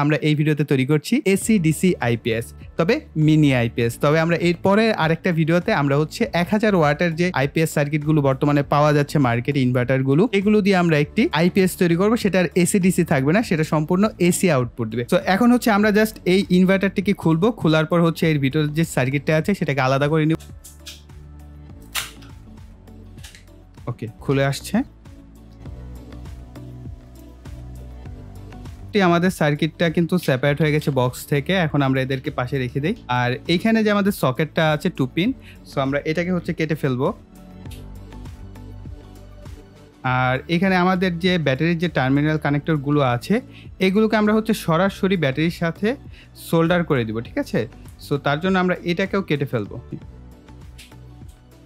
আমরা এই ভিডিওতে তৈরি করছি এসি ডিসি আইপিএস, তবে মিনি আইপিএস। তবে আমরা এরপরে আরেকটা ভিডিওতে আমরা হচ্ছে 1000 ওয়াটের যে আইপিএস সার্কিটগুলো বর্তমানে পাওয়া যাচ্ছে মার্কেটে, ইনভার্টারগুলো, এগুলো দিয়ে আমরা একটি আইপিএস তৈরি করব। সেটার এসি ডিসি থাকবে না, সেটা সম্পূর্ণ এসি আউটপুট দিবে। তো এখন হচ্ছে আমরা জাস্ট এই ইনভার্টারটিকে খুলবো, খোলার পর হচ্ছে এর ভিতরে যে সার্কিটটা আছে সেটাকে আলাদা করে নিব। ওকে, খুলে আসছে। আমাদের সার্কিটটা কিন্তু সেপারেট হয়ে গেছে বক্স থেকে। এখন আমরা এদেরকে পাশে রেখে দিই। আর এইখানে যে আমাদের সকেটটা আছে 2 পিন, সো আমরা এটাকে হচ্ছে কেটে ফেলবো। আর এখানে আমাদের যে ব্যাটারির যে টার্মিনাল কানেক্টরগুলো আছে এগুলোকে আমরা হচ্ছে সরাসরি ব্যাটারির সাথে সোল্ডার করে দিব, ঠিক আছে? সো তার জন্য আমরা এটাকেও কেটে ফেলবো।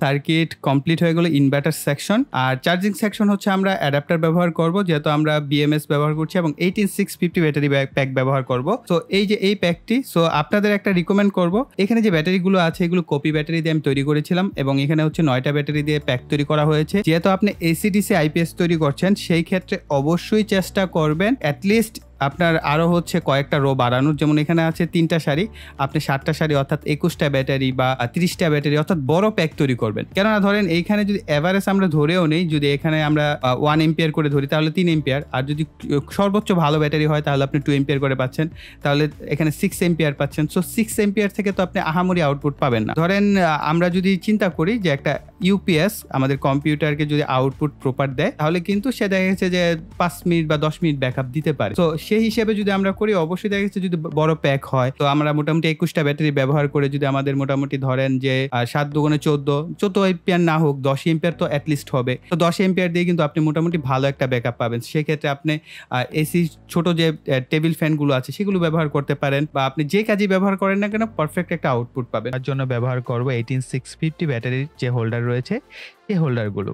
সার্কিট কমপ্লিট হয়ে গেল ইনভার্টার সেকশন। আর চার্জিং সেকশন হচ্ছে আমরা অ্যাডাপ্টার ব্যবহার করব, যেহেতু আমরা বিএমএস ব্যবহার করছি এবং 18650 ব্যাটারি প্যাক ব্যবহার করব। তো এই যে এই প্যাকটি, সো আপনাদের একটা রিকমেন্ড করব, এখানে যে ব্যাটারিগুলো আছে এগুলো কপি ব্যাটারি দিয়ে আমি তৈরি করেছিলাম এবং এখানে হচ্ছে 9টা ব্যাটারি দিয়ে প্যাক তৈরি করা হয়েছে। যেহেতু আপনি এসি ডিসি আইপিএস তৈরি করছেন, সেই ক্ষেত্রে অবশ্যই চেষ্টা করবেন অ্যাটলিস্ট আপনার আরও হচ্ছে কয়েকটা রো বাড়ানোর। যেমন এখানে আছে 3টা সারি, আপনি 7টা সারি অর্থাৎ 21টা ব্যাটারি বা 30টা ব্যাটারি অর্থাৎ বড় প্যাক তৈরি করবেন। কেননা ধরেন এইখানে যদি এভারেজ আমরা ধরেও নেই, যদি এখানে আমরা 1 এম্পিয়ার করে ধরি তাহলে 3 এম্পিয়ার, আর যদি সর্বোচ্চ ভালো ব্যাটারি হয় তাহলে আপনি 2 এম্পিয়ার করে পাচ্ছেন, তাহলে এখানে 6 এম্পিয়ার পাচ্ছেন। সো 6 এম্পিয়ার থেকে তো আপনি আহামরি আউটপুট পাবেন না। ধরেন আমরা যদি চিন্তা করি যে একটা ইউপিএস আমাদের কম্পিউটারকে যদি আউটপুট প্রপার দেয় তাহলে কিন্তু সে দেখা গেছে যে 5 মিনিট বা 10 মিনিট ব্যাকআপ দিতে পারে। তো সেই হিসেবে যদি আমরা করি অবশ্যই দেখা গেছে যদি বড় প্যাক হয় তো আমরা মোটামুটি 21টা ব্যাটারি ব্যবহার করে যদি আমাদের মোটামুটি ধরেন যে 7 দুগুণে 14 এম্পিয়ার না হোক 10 এম্পিয়ার তো অ্যাটলিস্ট হবে। তো 10 এম্পিয়ার দিয়ে কিন্তু আপনি মোটামুটি ভালো একটা ব্যাকআপ পাবেন। সেক্ষেত্রে আপনি এসি ছোট যে টেবিল ফ্যানগুলো আছে সেগুলো ব্যবহার করতে পারেন, বা আপনি যে কাজই ব্যবহার করেন না কেন পারফেক্ট একটা আউটপুট পাবেন। তার জন্য ব্যবহার করব 18650 ব্যাটারির যে হোল্ডার রয়েছে এই হোল্ডারগুলো।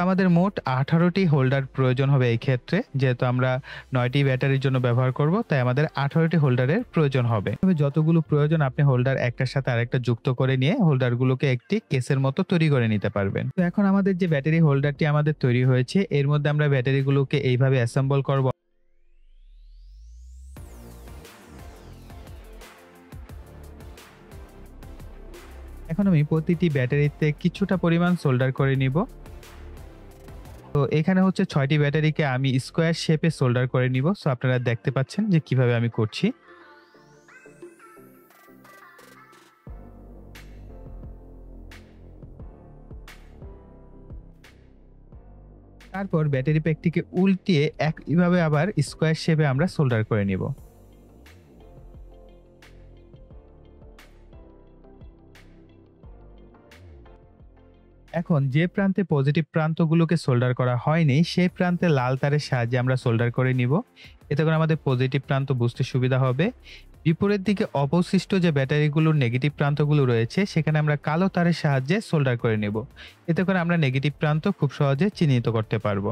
আমাদের মোট 18টি হোল্ডার প্রয়োজন হবে এই ক্ষেত্রে, যেহেতু আমরা 9টি ব্যাটারির জন্য ব্যবহার করব তাই আমাদের 18টি হোল্ডারের প্রয়োজন হবে। তবে যতগুলো প্রয়োজন আপনি হোল্ডার একটার সাথে আরেকটা যুক্ত করে নিয়ে হোল্ডারগুলোকে একটি কেসের মতো তৈরি করে নিতে পারবেন। তো এখন আমাদের যে ব্যাটারি হোল্ডারটি আমাদের তৈরি হয়েছে এর মধ্যে আমরা ব্যাটারিগুলোকে এইভাবে অ্যাসেম্বল করব। এখন আমি প্রতিটি ব্যাটারিতে কিছুটা পরিমাণ সোল্ডার করে নিব। তো এখানে হচ্ছে 6টি ব্যাটারিকে আমি স্কোয়ার শেপে সোল্ডার করে নিব। সো আপনারা দেখতে পাচ্ছেন যে কিভাবে আমি করছি। তারপর ব্যাটারি প্যাকটিকে উল্টিয়ে একইভাবে আবার স্কোয়ার শেপে আমরা সোল্ডার করে নিব। এখন যে প্রান্তে পজিটিভ প্রান্তগুলোকে সোল্ডার করা হয়নি সেই প্রান্তে লাল তারের সাহায্যে আমরা সোল্ডার করে নিব। এতে করে আমাদের পজিটিভ প্রান্ত বুঝতে সুবিধা হবে। বিপরীত দিকে অবশিষ্ট যে ব্যাটারিগুলোর নেগেটিভ প্রান্তগুলো রয়েছে সেখানে আমরা কালো তারের সাহায্যে সোল্ডার করে নিব। এতে করে আমরা নেগেটিভ প্রান্ত খুব সহজে চিহ্নিত করতে পারবো।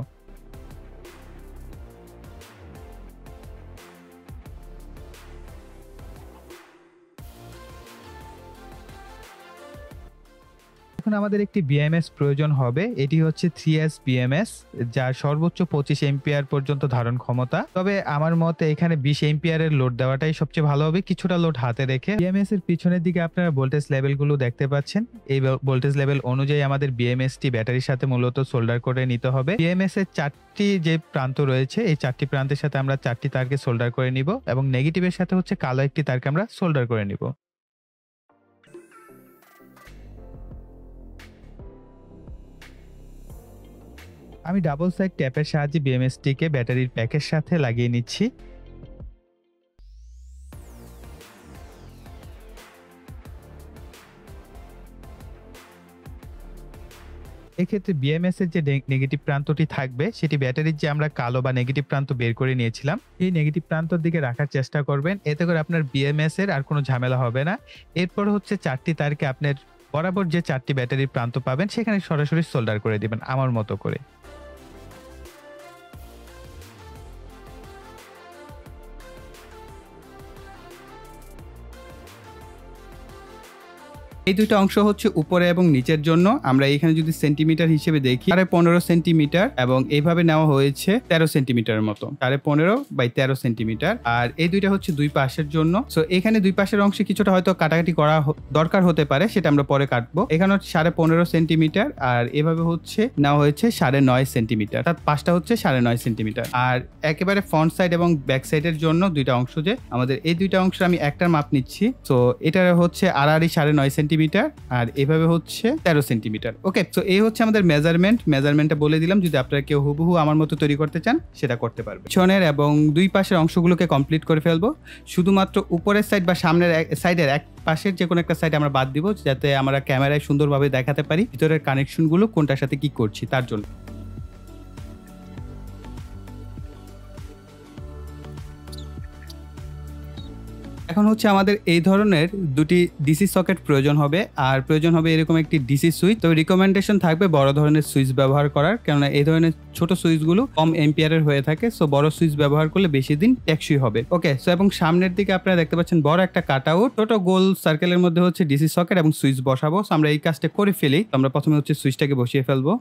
এখন আমাদের একটি বিএমএস প্রয়োজন হবে। এটি হচ্ছে 3S বিএমএস, যার সর্বোচ্চ 25 এম্পিয়ার পর্যন্ত ধারণ ক্ষমতা। তবে আমার মতে এখানে 20 এম্পিয়ারের লোড দেওয়াটাই সবচেয়ে ভালো হবে, কিছুটা লোড হাতে রেখে। বিএমএস এর পিছনের দিকে আপনারা ভোল্টেজ লেভেলগুলো দেখতে পাচ্ছেন। এই ভোল্টেজ লেভেল অনুযায়ী আমাদের বিএমএসটি ব্যাটারির সাথে মূলত সোল্ডার করে নিতে হবে। বিএমএস এর 4টি যে প্রান্ত রয়েছে এই 4টি প্রান্তের সাথে আমরা 4টি তারকে সোল্ডার করে নিব এবং নেগেটিভের সাথে হচ্ছে কালো একটি তারকে আমরা সোল্ডার করে নিব। আমি ডাবল সাইড ট্যাপের সাহায্যে বিএমএসটিকে ব্যাটারির প্যাকের সাথে লাগিয়ে নিচ্ছি। এক্ষেত্রে বিএমএস এর যে নেগেটিভ প্রান্তটি থাকবে সেটি ব্যাটারির যে আমরা কালো বা নেগেটিভ প্রান্ত বের করে নিয়েছিলাম এই নেগেটিভ প্রান্তর দিকে রাখার চেষ্টা করবেন। এতে করে আপনার বিএমএস এর আর কোনো ঝামেলা হবে না। এরপর হচ্ছে 4টি তারকে আপনার বরাবর যে 4টি ব্যাটারির প্রান্ত পাবেন সেখানে সরাসরি সোল্ডার করে দিবেন আমার মতো করে। এই দুইটা অংশ হচ্ছে উপরে এবং নিচের জন্য। আমরা এখানে যদি সেন্টিমিটার হিসেবে দেখি 15.5 সেন্টিমিটার এবং এইভাবে নেওয়া হয়েছে 13 সেন্টিমিটারের মতো, 15.5 × 13 সেন্টিমিটার। আর এই দুইটা হচ্ছে দুই পাশের জন্য। সো এখানে দুই পাশের অংশে কিছুটা হয়তো কাটাকাটি করা দরকার হতে পারে, সেটা আমরা পরে কাটবো। এখানে হচ্ছে 15.5 সেন্টিমিটার আর এভাবে হচ্ছে নেওয়া হয়েছে 9.5 সেন্টিমিটার, অর্থাৎ পাশটা হচ্ছে 9.5 সেন্টিমিটার। আর একেবারে ফ্রন্ট সাইড এবং ব্যাক সাইডের জন্য দুইটা অংশ, যে আমাদের এই দুইটা অংশ আমি একটার মাপ নিচ্ছি। তো এটা হচ্ছে আড়াআড়ি 9.5 সেন্টিমিটার আর এভাবে হচ্ছে 13 সেন্টিমিটার। ওকে, তো এই হচ্ছে আমাদের মেজারমেন্টটা বলে দিলাম। যদি আপনারা কেউ হুবহু আমার মতো তৈরি করতে চান সেটা করতে পারবে। পিছনের এবং দুই পাশের অংশগুলোকে কমপ্লিট করে ফেলবো। শুধুমাত্র উপরের সাইড বা সামনের সাইডের এক পাশের যে কোনো একটা সাইড আমরা বাদ দিব, যাতে আমরা ক্যামেরায় সুন্দরভাবে দেখাতে পারি ভিতরের কানেকশনগুলো কোনটার সাথে কি করছি তার জন্য। এখন হচ্ছে আমাদের এই ধরনের দুটি ডিসি সকেট প্রয়োজন হবে, আর প্রয়োজন হবে এরকম একটি ডিসি সুইচ। তবে রিকমেন্ডেশন থাকবে বড় ধরনের সুইচ ব্যবহার করার, কেননা এই ধরনের ছোট সুইচগুলো কম এম্পিয়ারের হয়ে থাকে। সো বড় সুইচ ব্যবহার করলে বেশি দিন টেকসই হবে। ওকে, সো এবং সামনের দিকে আপনারা দেখতে পাচ্ছেন বড় একটা কাট আউট, ছোট গোল সার্কেলের মধ্যে হচ্ছে ডিসি সকেট এবং সুইচ বসাবো। সো আমরা এই কাজটা করে ফেলি। আমরা প্রথমে হচ্ছে সুইচটাকে বসিয়ে ফেলবো।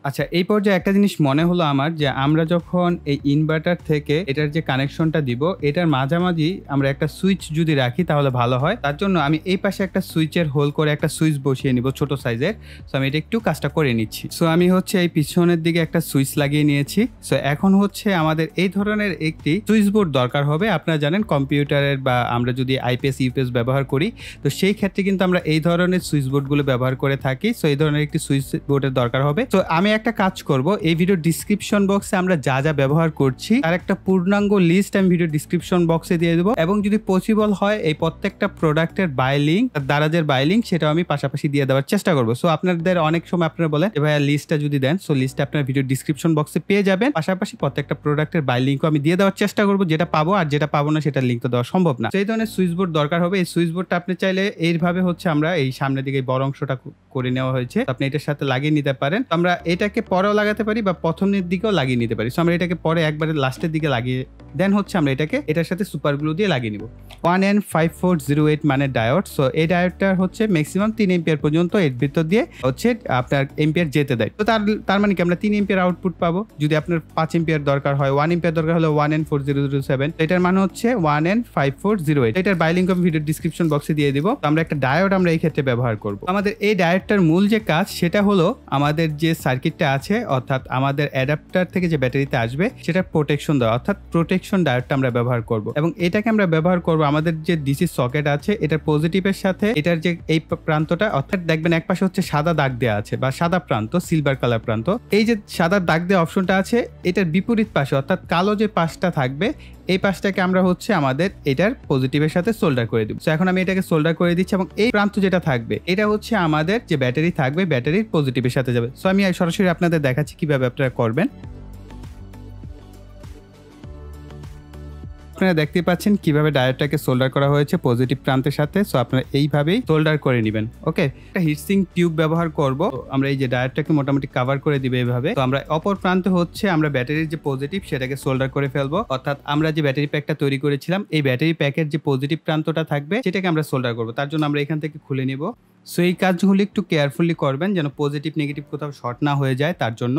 আচ্ছা, এই পর্যায়ে একটা জিনিস মনে হলো আমার, যে আমরা যখন এই ইনভার্টার থেকে এটার যে কানেকশনটা দিব, এটার মাঝামাঝি আমরা একটা সুইচ যদি রাখি তাহলে ভালো হয়। তার জন্য আমি এই পাশে একটা সুইচের হোল করে একটা সুইচ বসিয়ে নিব ছোট সাইজের। সো আমি এটা একটু কাজটা করে নিচ্ছি। সো আমি হচ্ছে এই পিছনের দিকে একটা সুইচ লাগিয়ে নিয়েছি। সো এখন হচ্ছে আমাদের এই ধরনের একটি সুইচ বোর্ড দরকার হবে। আপনারা জানেন কম্পিউটারের বা আমরা যদি আইপিএস ইউপিএস ব্যবহার করি, তো সেই ক্ষেত্রে কিন্তু আমরা এই ধরনের সুইচ বোর্ডগুলো ব্যবহার করে থাকি। সো এই ধরনের একটি সুইচ বোর্ডের দরকার হবে। তো আমি একটা কাজ করব, এই ভিডিও ডিসক্রিপশন বক্সে আমরা যা যা ব্যবহার করছি তার একটা পূর্ণাঙ্গ লিস্ট আমি ভিডিও ডিসক্রিপশন বক্সে দিয়ে দেবো, এবং যদি পসিবল হয় এই প্রত্যেকটা প্রোডাক্টের বাই লিঙ্ক, দারাজের বাই লিঙ্ক, সেটাও আমি পাশাপাশি দিয়ে দেওয়ার চেষ্টা করবো। সো আপনাদের অনেক সময় আপনারা বলেন যে ভাইয়া লিস্টটা যদি দেন, সো লিস্টটা আপনার ভিডিও ডিসক্রিপশন বক্সে পেয়ে যাবেন। পাশাপাশি প্রত্যেকটা প্রোডাক্টের বাই লিঙ্কও আমি দিয়ে দেওয়ার চেষ্টা করবো, যেটা পাবো। আর যেটা পাবো না সেটার লিঙ্ক তো দেওয়া সম্ভব না। সেই ধরনের সুইচ বোর্ড দরকার হবে। এই সুইচ বোর্ডটা আপনি চাইলে এইভাবে হচ্ছে আমরা এই সামনের দিকে বড় অংশটা করে নেওয়া হয়েছে, আপনি এটার সাথে লাগিয়ে নিতে পারেন। আমরা এটাকে পরেও লাগাতে পারি বা প্রথমের দিকেও লাগিয়ে নিতে পারি। সো আমরা এটাকে পরে একবারে লাস্টের দিকে লাগিয়ে দেন হচ্ছে আমরা এটাকে এটার সাথে সুপার গ্লু দিয়ে লাগিয়ে নিব। 1N5408 মানে ডায়োড। সো এই ডায়োডটা হচ্ছে ম্যাক্সিমাম 3 এম্পিয়ার পর্যন্ত এর ভিতর দিয়ে হচ্ছে আপনার এম্পিয়ার যেতে দেয়। তো তার মানে কি আমরা 3 এম্পিয়ার আউটপুট পাবো। যদি আপনার 5 এম্পিয়ার দরকার হয়, 1 এম্পিয়ার দরকার হলে 1N4007, এটার মানে হচ্ছে 1N5408। এটার বাই লিঙ্ক আমি ভিডিও ডিসক্রিপশন বক্সে দিয়ে দিব। তো আমরা একটা ডায়োড আমরা এই ক্ষেত্রে ব্যবহার করব। আমাদের এই ডায়োডটার মূল যে কাজ সেটা হলো আমাদের যে সার্কিটটা আছে, অর্থাৎ আমাদের অ্যাডাপ্টার থেকে যে ব্যাটারিতে আসবে সেটা প্রোটেকশন দেওয়া, অর্থাৎ প্রোটেকশন ডায়োডটা আমরা ব্যবহার করব। এবং এটাকে আমরা ব্যবহার করব আমাদের যে ডিসি সকেট আছে এটার পজিটিভের সাথে এটার যে এই প্রান্তটা, অর্থাৎ দেখবেন এক পাশে হচ্ছে সাদা দাগ দেওয়া আছে বা সাদা প্রান্ত, সিলভার কালার প্রান্ত। এই যে সাদা দাগ দেওয়া অপশনটা আছে, এটার বিপরীত পাশে অর্থাৎ কালো যে পাশটা থাকবে, এই পাশটাকে আমরা হচ্ছে আমাদের এটার পজিটিভের সাথে সোল্ডার করে দিব। তো এখন আমি এটাকে সোল্ডার করে দিচ্ছি, এবং এই প্রান্ত যেটা থাকবে এটা হচ্ছে আমাদের যে ব্যাটারি থাকবে, ব্যাটারির পজিটিভের সাথে যাবে। সো আমি সরাসরি আপনাদের দেখাচ্ছি কিভাবে আপনারা করবেন। আপনারা দেখতে পাচ্ছেন কিভাবে ডায়োডটাকে সোল্ডার করা হয়েছে পজিটিভ প্রান্তের সাথে। সো আপনারা এইভাবেই সোল্ডার করে নেবেন। ওকে, একটা হিটসিং টিউব ব্যবহার করব। আমরা এই যে ডায়োডটাকে মোটামুটি কভার করে দিবে এইভাবে। তো আমরা অপর প্রান্তে হচ্ছে আমরা ব্যাটারির যে পজিটিভ সেটাকে সোল্ডার করে ফেলবো, অর্থাৎ আমরা যে ব্যাটারি প্যাকটা তৈরি করেছিলাম এই ব্যাটারি প্যাকের যে পজিটিভ প্রান্তটা থাকবে সেটাকে আমরা সোল্ডার করব। তার জন্য আমরা এখান থেকে খুলে নিব। সো এই কাজগুলি একটু কেয়ারফুলি করবেন যেন পজিটিভ নেগেটিভ কোথাও শর্ট না হয়ে যায়। তার জন্য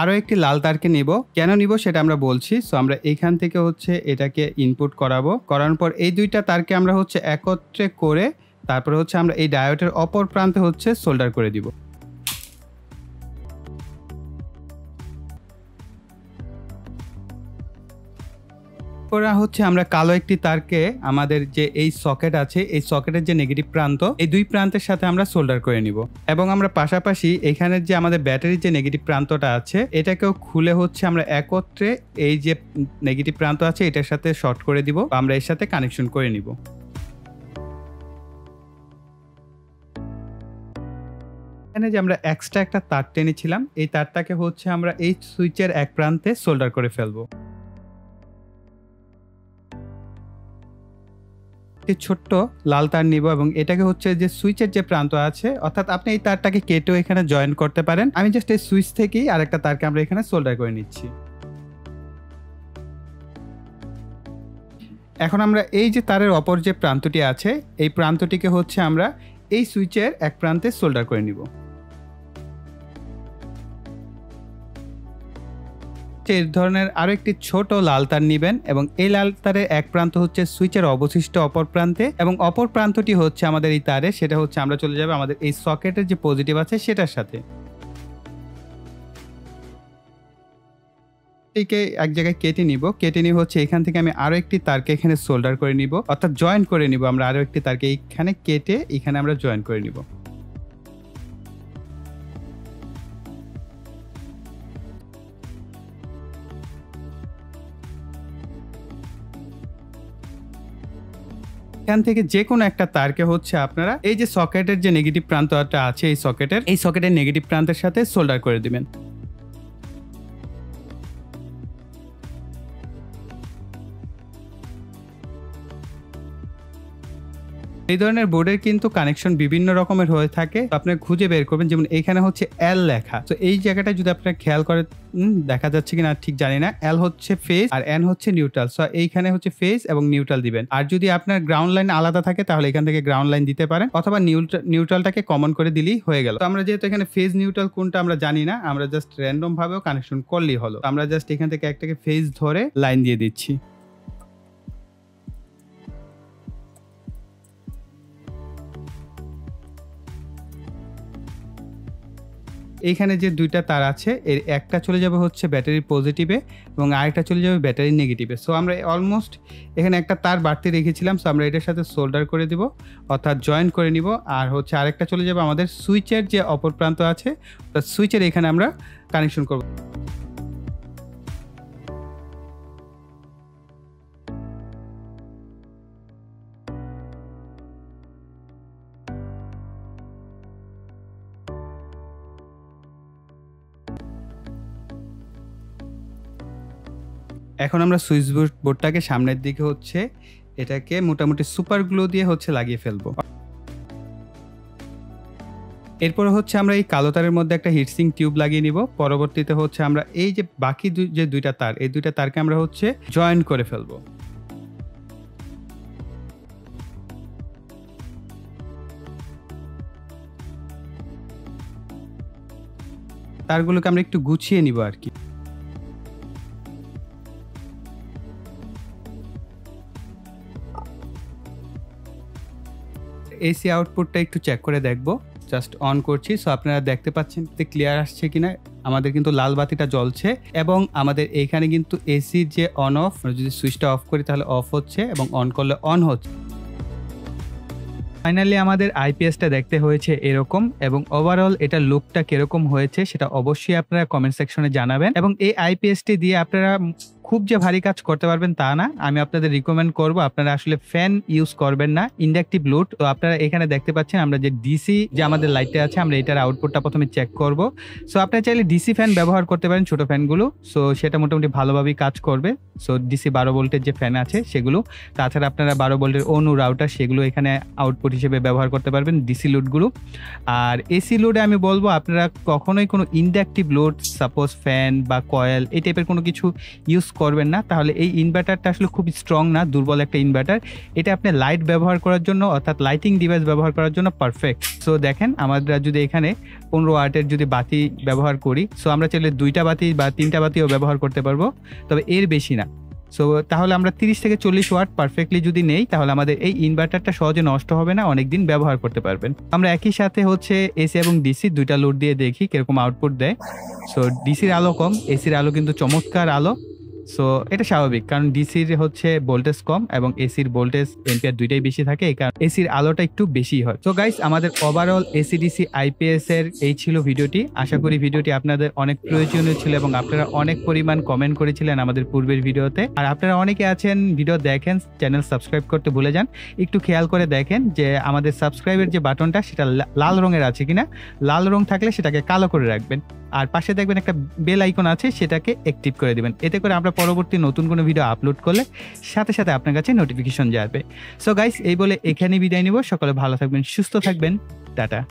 আরো একটি লাল তারকে নিব। কেন নিব সেটা আমরা বলছি। সো আমরা এইখান থেকে হচ্ছে এটাকে ইনপুট করাবো। করানোর পর এই দুইটা তারকে আমরা হচ্ছে একত্রে করে তারপরে হচ্ছে আমরা এই ডায়োডের অপর প্রান্তে হচ্ছে সোল্ডার করে দিব। হচ্ছে আমরা কালো একটি তারকে আমাদের যে এই সকেট আছে এই সকেটের যে নেগেটিভ প্রান্ত এই দুই প্রান্তের সাথে আমরা সোল্ডার করে নিব, এবং আমরা পাশাপাশি এখানের যে আমাদের ব্যাটারির যে নেগেটিভ প্রান্তটা আছে এটাকেও খুলে হচ্ছে আমরা একত্রে এই যে নেগেটিভ প্রান্ত আছে এটার সাথে শর্ট করে দিব, আমরা এর সাথে কানেকশন করে নিব। এখানে যে আমরা এক্সট্রা একটা তার টেনেছিলাম এই তারটাকে হচ্ছে আমরা এই সুইচের এক প্রান্তে সোল্ডার করে ফেলবো। একটি ছোট্ট লাল তার নিব এবং এটাকে হচ্ছে যে সুইচের যে প্রান্ত আছে, অর্থাৎ আপনি এই তারটাকে কেটেও এখানে জয়েন করতে পারেন। আমি জাস্ট এই সুইচ থেকেই আরেকটা তারকে আমরা এখানে সোল্ডার করে নিচ্ছি। এখন আমরা এই যে তারের অপর যে প্রান্তটি আছে, এই প্রান্তটিকে হচ্ছে আমরা এই সুইচের এক প্রান্তে সোল্ডার করে নিব। এই ধরনের আরো একটি ছোট লাল তার নিবেন এবং এই লাল তারের এক প্রান্ত হচ্ছে সুইচের অবশিষ্ট অপর প্রান্তে এবং অপর প্রান্তটি হচ্ছে আমাদের এই তারে, সেটা হচ্ছে আমরা চলে যাবে আমাদের এই সকেটের যে পজিটিভ আছে সেটার সাথে। একে এক জায়গায় কেটে নিব, কেটে নিয়ে হচ্ছে এখান থেকে আমি আরো একটি তারকে এখানে সোল্ডার করে নিব, অর্থাৎ জয়েন করে নিব। আমরা আরো একটি তারকে এইখানে কেটে এখানে আমরা জয়েন করে নিব। এখান থেকে যে কোনো একটা তারকে হচ্ছে আপনারা এই যে সকেটের যে নেগেটিভ প্রান্তটা আছে এই সকেটের নেগেটিভ প্রান্তের সাথে সোল্ডার করে দিবেন। এই ধরনের বোর্ডের কিন্তু কানেকশন বিভিন্ন রকমের হয়ে থাকে, আপনি খুঁজে বের করবেন। যেমন এখানে হচ্ছে এল লেখা, তো এই জায়গাটা যদি আপনারা খেয়াল করেন, দেখা যাচ্ছে কিনা ঠিক জানি না, এল হচ্ছে ফেজ আর এন হচ্ছে নিউট্রাল। সো এইখানে হচ্ছে ফেজ এবং নিউট্রাল দিবেন। আর যদি আপনার গ্রাউন্ড লাইন আলাদা থাকে তাহলে এখান থেকে গ্রাউন্ড লাইন দিতে পারেন, অথবা নিউট্রালটাকে কমন করে দিলেই হয়ে গেল। তো আমরা যেহেতু এখানে ফেজ নিউট্রাল কোনটা আমরা জানি না, আমরা জাস্ট র্যান্ডম ভাবেও কানেকশন করলেই হলো। আমরা জাস্ট এখান থেকে একটাকে ফেজ ধরে লাইন দিয়ে দিচ্ছি। এইখানে যে দুইটা তার আছে এর একটা চলে যাবে হচ্ছে ব্যাটারির পজিটিভে এবং আরেকটা চলে যাবে ব্যাটারির নেগেটিভে। সো আমরা অলমোস্ট এখানে একটা তার বাড়তি রেখেছিলাম, সো আমরা এটার সাথে সোল্ডার করে দিব, অর্থাৎ জয়েন করে নিব। আর হচ্ছে আরেকটা চলে যাবে আমাদের সুইচের যে অপর প্রান্ত আছে, সুইচের এখানে আমরা কানেকশন করব। এখন আমরা সুইচ বোর্ডটাকে সামনের দিকে হচ্ছে এটাকে মোটামুটি সুপার গ্লু দিয়ে হচ্ছে লাগিয়ে ফেলবো। এরপরে হচ্ছে আমরা এই কালো তারের মধ্যে একটা হিটসিং টিউব লাগিয়ে নিব। পরবর্তীতে হচ্ছে আমরা এই যে বাকি যে দুইটা তার, এই দুইটা তারকে আমরা হচ্ছে জয়েন করে ফেলবো। তারগুলোকে আমরা একটু গুছিয়ে নিব আর কি। এসি আউটপুটটা একটু চেক করে দেখব, জাস্ট অন করছি। সো আপনারা দেখতে পাচ্ছেন ক্লিয়ার আসছে কিনা। আমাদের কিন্তু লাল বাতিটা জ্বলছে এবং আমাদের এইখানে কিন্তু এসির যে অন অফ, যদি সুইচটা অফ করি তাহলে অফ হচ্ছে এবং অন করলে অন হচ্ছে। ফাইনালি আমাদের আইপিএসটা দেখতে হয়েছে এরকম, এবং ওভারঅল এটা লুকটা কিরকম হয়েছে সেটা অবশ্যই আপনারা কমেন্ট সেকশনে জানাবেন। এবং এই আইপিএসটি দিয়ে আপনারা খুব যে ভারী কাজ করতে পারবেন তা না, আমি আপনাদের রিকমেন্ড করব আপনারা আসলে ফ্যান ইউজ করবেন না, ইন্ডাকটিভ লোড। তো আপনারা এখানে দেখতে পাচ্ছেন আমরা যে ডিসি যে আমাদের লাইটটা আছে, আমরা এটার আউটপুটটা প্রথমে চেক করব। সো আপনারা চাইলে ডিসি ফ্যান ব্যবহার করতে পারেন, ছোট ফ্যানগুলো। সো সেটা মোটামুটি ভালোভাবেই কাজ করবে। সো ডিসি 12 ভোল্টের যে ফ্যান আছে সেগুলো, তাছাড়া আপনারা 12 ভোল্টের অনু রাউটার সেগুলো এখানে আউটপুট হিসেবে ব্যবহার করতে পারবেন, ডিসি লোডগুলো। আর এসি লোডে আমি বলবো আপনারা কখনোই কোনো ইন্ডাকটিভ লোড, সাপোজ ফ্যান বা কয়েল এই টাইপের কোনো কিছু ইউজ করবেন না। তাহলে এই ইনভার্টারটা আসলে খুব স্ট্রং না, দুর্বল একটা ইনভার্টার। এটা আপনি লাইট ব্যবহার করার জন্য, অর্থাৎ লাইটিং ডিভাইস ব্যবহার করার জন্য পারফেক্ট। সো দেখেন আমরা যদি এখানে 15 ওয়াটের যদি বাতি ব্যবহার করি, সো আমরা চাইলে 2টা বাতি বা 3টা বাতিও ব্যবহার করতে পারবো, তবে এর বেশি না। সো তাহলে আমরা 30 থেকে 40 ওয়াট পারফেক্টলি যদি নেই, তাহলে আমাদের এই ইনভার্টারটা সহজে নষ্ট হবে না, অনেকদিন ব্যবহার করতে পারবেন। আমরা একই সাথে হচ্ছে এসি এবং ডিসি দুইটা লোড দিয়ে দেখি কিরকম আউটপুট দেয়। সো ডিসির আলো কম, এসির আলো কিন্তু চমৎকার আলো। সো এটা স্বাভাবিক, কারণ ডিসির হচ্ছে ভোল্টেজ কম এবং এসির ভোল্টেজ এম্পিয়ার দুইটাই বেশি থাকে, এই কারণে এসির আলোটা একটু বেশি হয়। সো গাইস, আমাদের ওভারঅল এসি ডিসি আইপিএস এর এই ছিল ভিডিওটি। আশা করি ভিডিওটি আপনাদের অনেক প্রয়োজনীয় ছিল এবং আপনারা অনেক পরিমাণ কমেন্ট করেছিলেন আমাদের পূর্বের ভিডিওতে। আর আপনারা অনেকে আছেন ভিডিও দেখেন, চ্যানেল সাবস্ক্রাইব করতে ভুলে যান। একটু খেয়াল করে দেখেন যে আমাদের সাবস্ক্রাইবের যে বাটনটা সেটা লাল রঙের আছে কিনা। লাল রং থাকলে সেটাকে কালো করে রাখবেন, আর পাশে দেখবেন একটা বেল আইকন আছে, সেটাকে অ্যাক্টিভ করে দিবেন। এতে করে আমরা পরবর্তী নতুন কোনো ভিডিও আপলোড করলে সাথে সাথে আপনার কাছে নোটিফিকেশন যাবে। সো গাইস, এই বলে এখানেই বিদায় নিব। সকলে ভালো থাকবেন, সুস্থ থাকবেন, টাটা।